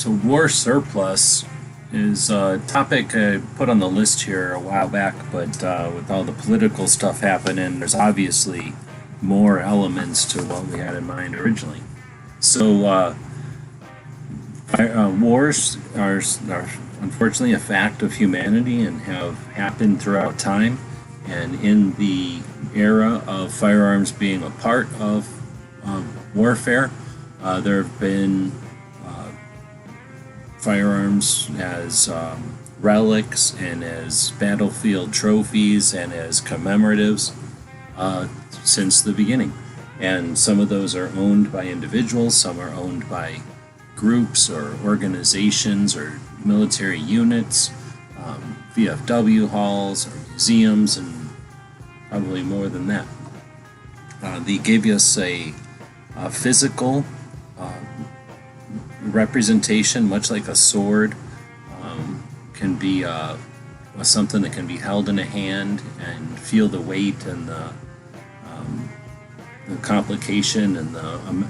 So war surplus is a topic I put on the list here a while back, but with all the political stuff happening, there's obviously more elements to what we had in mind originally. So wars are unfortunately a fact of humanity and have happened throughout time. And in the era of firearms being a part of warfare, there have been firearms as relics and as battlefield trophies and as commemoratives since the beginning. And some of those are owned by individuals, some are owned by groups or organizations or military units, VFW halls or museums, and probably more than that. They give us a physical representation, much like a sword, can be something that can be held in a hand and feel the weight and the complication and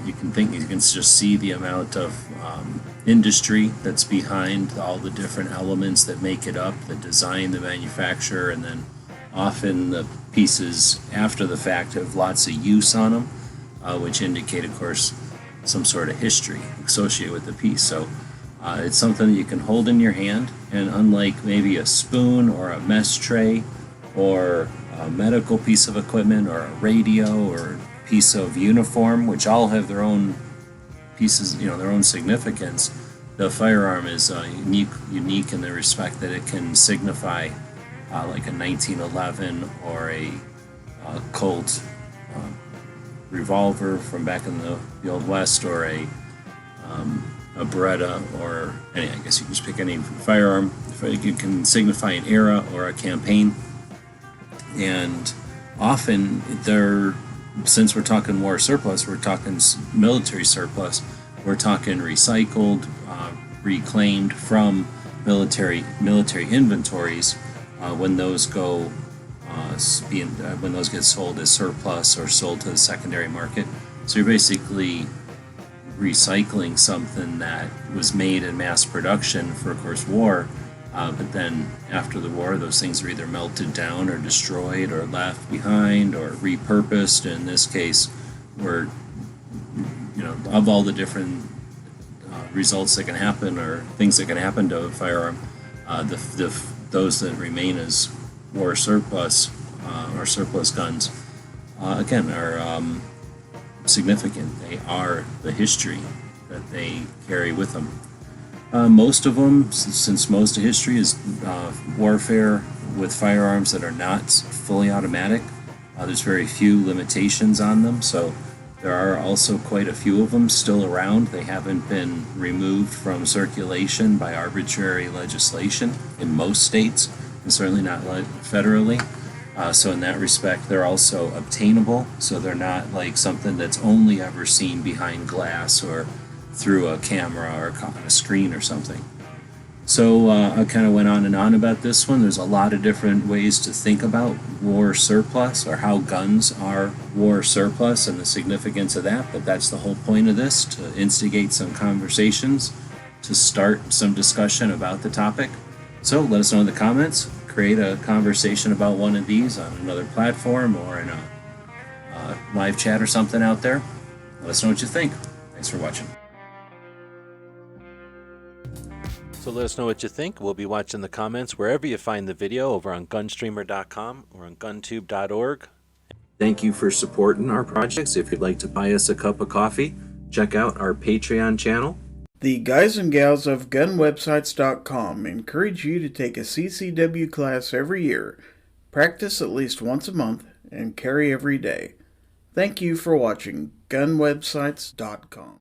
you can just see the amount of industry that's behind all the different elements that make it up, the design, the manufacture, and then often the pieces after the fact have lots of use on them, which indicate, of course, some sort of history associated with the piece. So it's something that you can hold in your hand, and unlike maybe a spoon or a mess tray or a medical piece of equipment or a radio or a piece of uniform, which all have their own pieces, their own significance, the firearm is unique in the respect that it can signify like a 1911 or a Colt revolver from back in the Old West, or a Beretta, or I guess you can just pick any firearm. You can signify an era or a campaign, and often since we're talking war surplus, we're talking military surplus, we're talking recycled, reclaimed from military inventories when those go when those get sold as surplus or sold to the secondary market. So you're basically recycling something that was made in mass production for, of course, war, but then after the war, those things are either melted down or destroyed or left behind or repurposed. In this case, we're, of all the different results that can happen or things that can happen to a firearm, those that remain as war surplus or surplus guns, again, are significant. They are the history that they carry with them. Most of them, since most of history is warfare with firearms that are not fully automatic, there's very few limitations on them, so there are also quite a few of them still around. They haven't been removed from circulation by arbitrary legislation in most states, and certainly not federally. So in that respect, they're also obtainable, so they're not like something that's only ever seen behind glass or through a camera or on a screen or something. So I kind of went on and on about this one. There's a lot of different ways to think about war surplus, or how guns are war surplus and the significance of that, but that's the whole point of this, to instigate some conversations, to start some discussion about the topic. So let us know in the comments. Create a conversation about one of these on another platform or in a live chat or something out there. Let us know what you think. Thanks for watching. So let us know what you think. We'll be watching the comments wherever you find the video, over on gunstreamer.com or on guntube.org. Thank you for supporting our projects. If you'd like to buy us a cup of coffee, check out our Patreon channel. The guys and gals of gunwebsites.com encourage you to take a CCW class every year, practice at least once a month, and carry every day. Thank you for watching gunwebsites.com.